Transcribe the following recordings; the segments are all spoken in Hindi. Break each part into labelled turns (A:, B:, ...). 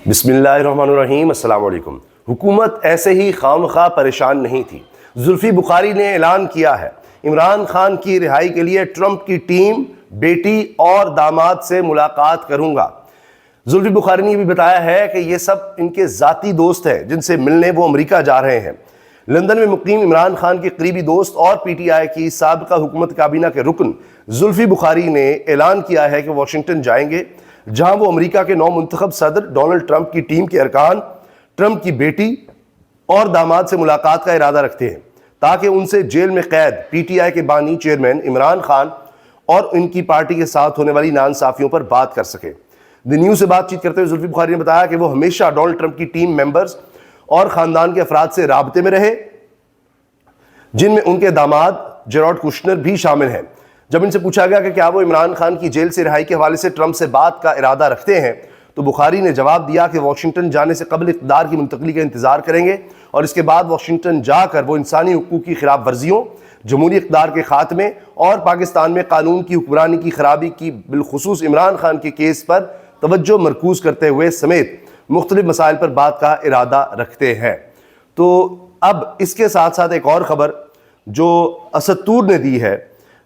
A: बिस्मिल्लाहिर्रहमानिर्रहीम, अस्सलाम वालेकुम। हुकूमत ऐसे ही खामखा परेशान नहीं थी। जुल्फी बुखारी ने ऐलान किया है इमरान खान की रिहाई के लिए ट्रंप की टीम, बेटी और दामाद से मुलाकात करूंगा। जुल्फी बुखारी ने भी बताया है कि ये सब इनके ज़ाती दोस्त हैं जिनसे मिलने वो अमेरिका जा रहे हैं। लंदन में मुकीम इमरान खान के करीबी दोस्त और पीटीआई की साबिका हुकूमत काबीना के रुकन जुल्फी बुखारी ने ऐलान किया है कि वाशिंगटन जाएंगे, जहां वो अमेरिका के नौ मुंतखब सदर डोनाल्ड ट्रंप की टीम के अरकान, ट्रंप की बेटी और दामाद से मुलाकात का इरादा रखते हैं ताकि उनसे जेल में कैद पीटीआई के बानी चेयरमैन इमरान खान और उनकी पार्टी के साथ होने वाली नाइंसाफियों पर बात कर सके। द न्यूज़ से बातचीत करते हुए जुल्फी बुखारी ने बताया कि वो हमेशा डोनाल्ड ट्रंप की टीम मेंबर्स और खानदान के अफराद से राबते में रहे, जिनमें उनके दामाद जेरॉड कुशनर भी शामिल हैं। जब इनसे पूछा गया कि क्या वो इमरान खान की जेल से रिहाई के हवाले से ट्रंप से बात का इरादा रखते हैं, तो बुखारी ने जवाब दिया कि वाशिंगटन जाने से कबल इक़्तिदार की मुंतकली का इंतजार करेंगे और इसके बाद वाशिंगटन जाकर वो इंसानी हुकूक की खिलाफ वर्जियों, जमहूरी इक़्तिदार के खात्मे और पाकिस्तान में कानून की हुक्मरानी की खराबी की बिलखुसूस इमरान खान के केस पर तवज्जो मरकूज करते हुए समेत मुख्तलिफ मसाइल पर बात का इरादा रखते हैं। तो अब इसके साथ साथ एक और ख़बर जो असद तूर ने दी है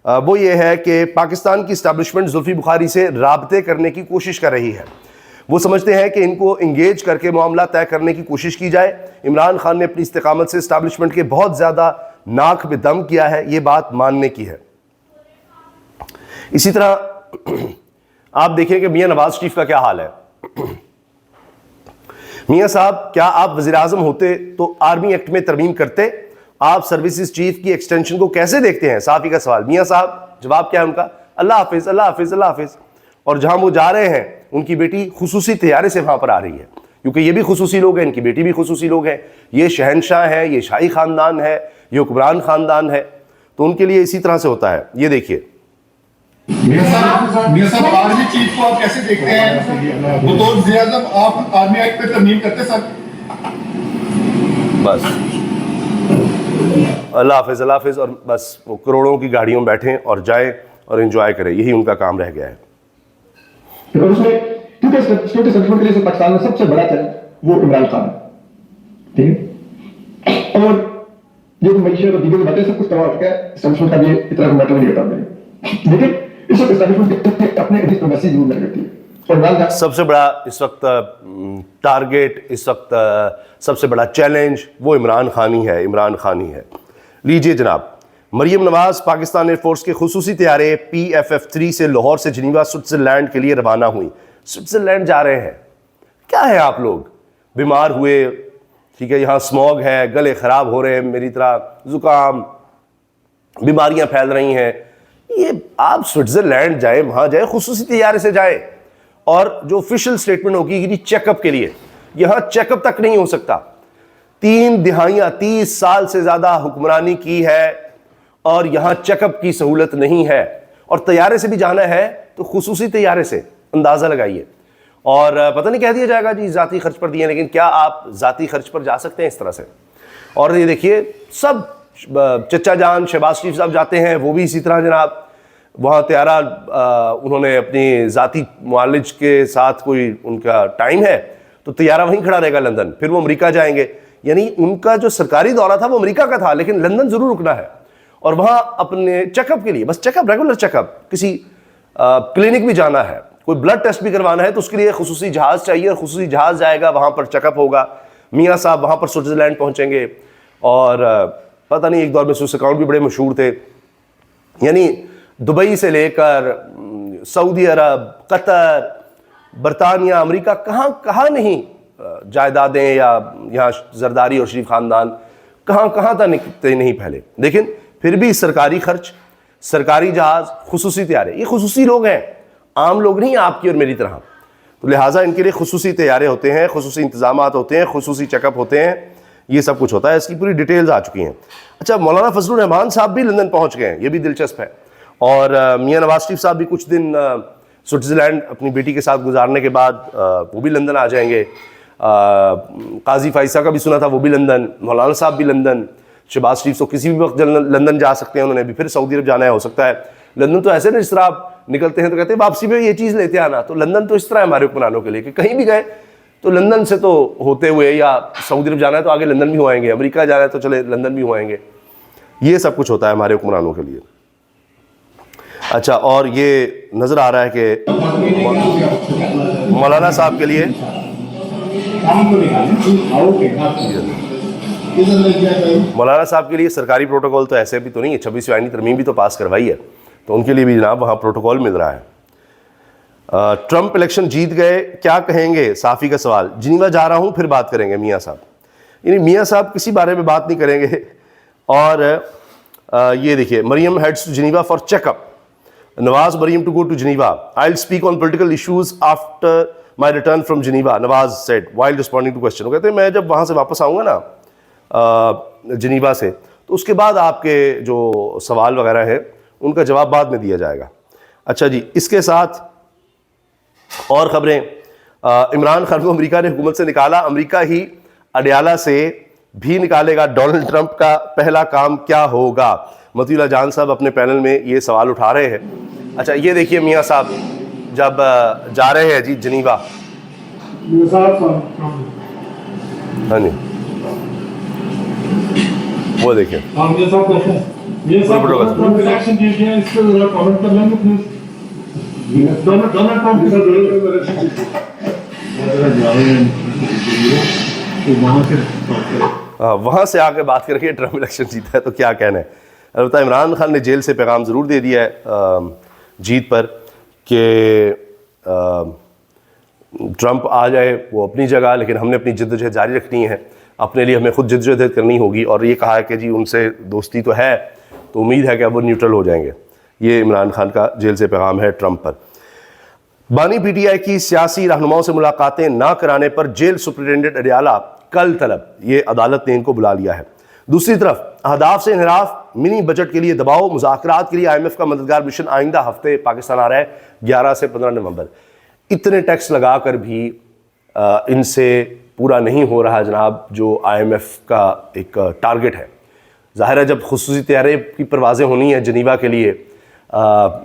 A: वो ये है कि पाकिस्तान की इस्टेब्लिशमेंट जुल्फी बुखारी से राबते करने की कोशिश कर रही है। वो समझते हैं कि इनको इंगेज करके मामला तय करने की कोशिश की जाए। इमरान खान ने अपनी इस्तेकामत से इस्टेब्लिशमेंट के बहुत ज़्यादा नाक पे दम किया है, ये बात मानने की है। इसी तरह आप देखिए कि मियां नवाज शरीफ का क्या हाल है। मियां साहब, क्या आप वज़ीर आज़म होते तो आर्मी एक्ट में तरमीम करते? आप सर्विसेज चीफ की एक्सटेंशन को कैसे देखते हैं? साफी का सवाल। मियां साहब जवाब क्या है उनका? अल्लाह हाफिज, अल्लाह हाफिज, अल्लाह हाफिज। और जहां वो जा रहे हैं उनकी बेटी खुसूसी तैयारी से वहां पर आ रही है, क्योंकि ये भी खुसूसी लोग हैं, इनकी बेटी भी खुसूसी लोग हैं। ये शहनशाह है, ये शाही खानदान है, ये हुक्मरान खानदान है, तो उनके लिए इसी तरह से होता है। ये देखिए
B: मियां साहब आर्मी चीफ को आप कैसे देखते हैं? बतौर वज़ीर आज़म आप आर्मी एक्ट पे तरमीम करते सर?
A: बस अल्लाह हाफिज, अल्लाह हाफिज, और बस वो करोड़ों की गाड़ियों में बैठें और जाएं और एंजॉय करें, यही उनका काम रह गया है।
C: क्योंकि स्टेट सेटलमेंट के लिए पाकिस्तान में सबसे बड़ा चैलेंज वो इमरान खान है, ठीक है? और जो मईशत और दीगर बातें सब कुछ तबाह हो गया, एस्टेब्लिशमेंट का ये इतना मैटर नहीं होता मेरे, लेकिन इस वक्त एस्टेब्लिशमेंट अपने मैसेज जरूर लग रही है।
A: सबसे बड़ा इस वक्त टारगेट, इस वक्त सबसे बड़ा चैलेंज वो इमरान खान ही है, इमरान खान ही है। लीजिए जनाब, मरियम नवाज पाकिस्तान एयरफोर्स के खुसूसी तैयारे PFF-3 से लाहौर से जिनीवा स्विट्ज़रलैंड के लिए रवाना हुई। स्विट्ज़रलैंड जा रहे हैं? क्या है आप लोग बीमार हुए, ठीक है, यहाँ स्मॉग है, गले ख़राब हो रहे हैं, मेरी तरह ज़ुकाम, बीमारियाँ फैल रही हैं, ये आप स्विट्ज़रलैंड जाए, वहाँ जाए, खुसूसी तैयारे से जाए। और जो ऑफिशियल स्टेटमेंट होगी कि चेकअप के लिए, यहाँ चेकअप तक नहीं हो सकता। 3 दिहाइयाँ 30 साल से ज़्यादा हुक्मरानी की है और यहाँ चेकअप की सहूलत नहीं है। और तैयारे से भी जाना है तो खुसूसी तैयारे से, अंदाज़ा लगाइए। और पता नहीं कह दिया जाएगा जी ज़ाती खर्च पर दिए, लेकिन क्या आप ज़ाती खर्च पर जा सकते हैं इस तरह से? और ये देखिए सब चचा जान शहबाज शरीफ साहब जाते हैं, वो भी इसी तरह जनाब वहाँ त्यारा उन्होंने अपनी ज़ाती मुआलिज के साथ कोई उनका टाइम है तो तैयारा वहीं खड़ा रहेगा लंदन, फिर वो अमेरिका जाएंगे। यानी उनका जो सरकारी दौरा था वो अमेरिका का था, लेकिन लंदन ज़रूर रुकना है और वहाँ अपने चेकअप के लिए, बस चेकअप, रेगुलर चेकअप, किसी क्लिनिक भी जाना है, कोई ब्लड टेस्ट भी करवाना है तो उसके लिए खुसूसी जहाज़ चाहिए और खुसूसी जहाज़ जाएगा, वहाँ पर चेकअप होगा। मियाँ साहब वहाँ पर स्विट्ज़रलैंड पहुँचेंगे और पता नहीं एक दौर में स्विस अकाउंट भी बड़े मशहूर थे। यानी दुबई से लेकर सऊदी अरब, कतर, बरतानिया, अमेरिका, कहाँ नहीं जायदादें या यहाँ जरदारी और शरीफ ख़ानदान कहाँ तक नहीं फैले। लेकिन फिर भी सरकारी खर्च, सरकारी जहाज़, खुसूसी तैयारे, ये खुसूसी लोग हैं, आम लोग नहीं आपकी और मेरी तरह। तो लिहाजा इनके लिए खुसूसी तैयारे होते हैं, खुसूसी इंतज़ामात होते हैं, खुसूसी चेकअप होते हैं, ये सब कुछ होता है। इसकी पूरी डिटेल्स आ चुकी हैं। अच्छा, मौलाना फजलुर रहमान साहब भी लंदन पहुँच गए हैं, ये भी दिलचस्प है। और मियां नवाज शरीफ साहब भी कुछ दिन स्विट्ज़रलैंड अपनी बेटी के साथ गुजारने के बाद वो भी लंदन आ जाएंगे। काजी फाइसा का भी सुना था, वो भी लंदन, मौलाना साहब भी लंदन, शहबाज शरीफ तो किसी भी वक्त लंदन जा सकते हैं, उन्होंने भी फिर सऊदी अरब जाना है, हो सकता है। लंदन तो ऐसे ना, जिस तरह आप निकलते हैं तो कहते हैं वापसी में ये चीज़ लेते आना, तो लंदन तो इस तरह है हमारे हुक्मरानों के लिए कि कहीं भी गए तो लंदन से तो होते हुए, या सऊदी अरब जाना है तो आगे लंदन भी हो आएंगे, अमेरिका जाना है तो चले लंदन भी हो आएंगे। ये सब कुछ होता है हमारे हुक्मरानों के लिए। अच्छा, और ये नज़र आ रहा है कि मौलाना साहब के लिए मौलाना साहब के लिए सरकारी प्रोटोकॉल तो ऐसे भी तो नहीं है, 26वीं आईनी तरमीम भी तो पास करवाई है, तो उनके लिए भी जनाब वहाँ प्रोटोकॉल मिल रहा है। ट्रंप इलेक्शन जीत गए, क्या कहेंगे? साफ़ी का सवाल। जिनीवा जा रहा हूँ, फिर बात करेंगे मियाँ साहब। यानी मियाँ साहब किसी बारे में बात नहीं करेंगे। और ये देखिए, Maryam heads to Geneva for checkup, Nawaz Maryam to go to Geneva, I will speak on political issues after my return from Geneva, Nawaz said while responding to question. वो कहते हैं मैं जब वहाँ से वापस आऊँगा ना जिनीवा से, तो उसके बाद आपके जो सवाल वगैरह हैं उनका जवाब बाद में दिया जाएगा। अच्छा जी, इसके साथ और ख़बरें। इमरान खान को अमेरिका ने हुकूमत से निकाला, अमेरिका ही अडयाला से भी निकालेगा, डोनाल्ड ट्रंप का पहला काम क्या होगा? मतीउल्लाह जान साहब अपने पैनल में ये सवाल उठा रहे हैं। अच्छा, ये देखिए मियाँ साहब जब जा रहे हैं जी जिनीवा। हाँ जी, वो देखिए वहाँ से आके बात करके ट्रंप इलेक्शन जीता है तो क्या कहना है। अलबत्ता इमरान खान ने जेल से पैगाम ज़रूर दे दिया है जीत पर कि ट्रंप आ जाए वो अपनी जगह, लेकिन हमने अपनी जद्दोजहद जारी रखनी है, अपने लिए हमें खुद जद्दोजहद करनी होगी। और ये कहा है कि जी उनसे दोस्ती तो है, तो उम्मीद है कि अब वो न्यूट्रल हो जाएंगे। ये इमरान खान का जेल से पैगाम है ट्रंप पर। बानी पीटीआई की सियासी रहनुमाओं से मुलाकातें ना कराने पर जेल सुप्रिटेंडेंट अडयाला कल तलब, ये अदालत ने इनको बुला लिया है। दूसरी तरफ अहदाफ से इनहराफ, मिनी बजट के लिए दबाव, मुज़ाकरात के लिए IMF का मददगार मिशन आइंदा हफ्ते पाकिस्तान आ रहा है 11 से 15 नवंबर। इतने टैक्स लगा कर भी इनसे पूरा नहीं हो रहा जनाब जो IMF का एक टारगेट है। ज़ाहिर है जब खुसूसी तैयारी की परवाज़ें होनी है जिनीवा के लिए,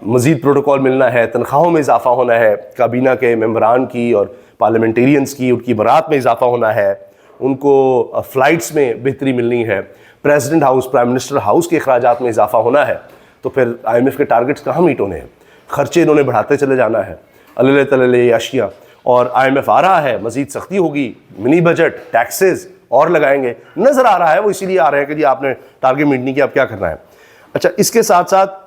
A: मज़ीद प्रोटोकॉल मिलना है, तनख्वाहों में इजाफा होना है, काबीना के मेंबरान की और पार्लियामेंटेरियंस की उनकी बरात में इजाफा होना है, उनको फ़्लाइट्स में बेहतरी मिलनी है, president house prime minister house के अखराजात में इजाफा होना है, तो फिर IMF के टारगेट्स कहाँ मीट होने हैं? खर्चे इन्होंने बढ़ाते चले जाना है, अल्ले तल्ले अशिया। और IMF आ रहा है, मज़ीद सख्ती होगी, मिनी बजट, टैक्सेस और लगाएंगे, नज़र आ रहा है। वो इसीलिए आ रहे हैं कि जी आपने टारगेट मीट नहीं किया, अब क्या करना है। अच्छा, इसके साथ साथ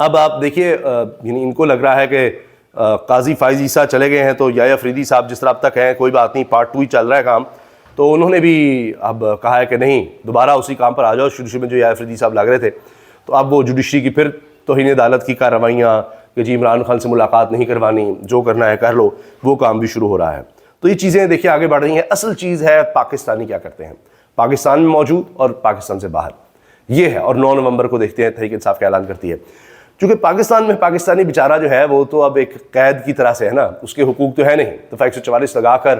A: अब आप देखिए, इनको लग रहा है कि काजी फाइज ईसा चले गए हैं, तो याया अफरीदी साहब जिस तरह अब तक हैं, कोई बात नहीं, पार्ट 2 ही चल रहा है काम, तो उन्होंने भी अब कहा है कि नहीं, दोबारा उसी काम पर आ जाओ। शुरू में जो याया अफरीदी साहब लग रहे थे, तो अब वो जुडिशरी की फिर तौहीन अदालत की कार्रवाइयाँ कि जी इमरान खान से मुलाकात नहीं करवानी, जो करना है कर लो, वो काम भी शुरू हो रहा है। तो ये चीज़ें देखिए आगे बढ़ रही हैं। असल चीज़ है पाकिस्तानी क्या करते हैं, पाकिस्तान में मौजूद और पाकिस्तान से बाहर, ये है। और 9 नवंबर को देखते हैं तहरीक इंसाफ का ऐलान करती है। क्योंकि पाकिस्तान में पाकिस्तानी बेचारा जो है वो तो अब एक कैद की तरह से है ना, उसके हुकूक तो है नहीं। दफ़ा 144 लगाकर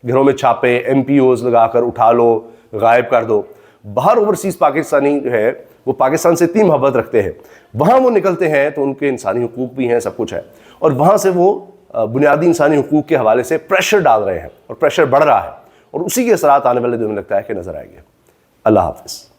A: घरों में छापे, MPOs लगाकर उठा लो, गायब कर दो। बाहर ओवरसीज़ पाकिस्तानी जो है वो पाकिस्तान से इतनी मोहब्बत रखते हैं, वहाँ वो निकलते हैं तो उनके इंसानी हुकूक भी हैं, सब कुछ है, और वहाँ से वो बुनियादी इंसानी हुकूक के हवाले से प्रेशर डाल रहे हैं और प्रेशर बढ़ रहा है, और उसी के असरात आने वाले दिनों में लगता है कि नज़र आएंगे। अल्लाह हाफ़िज़।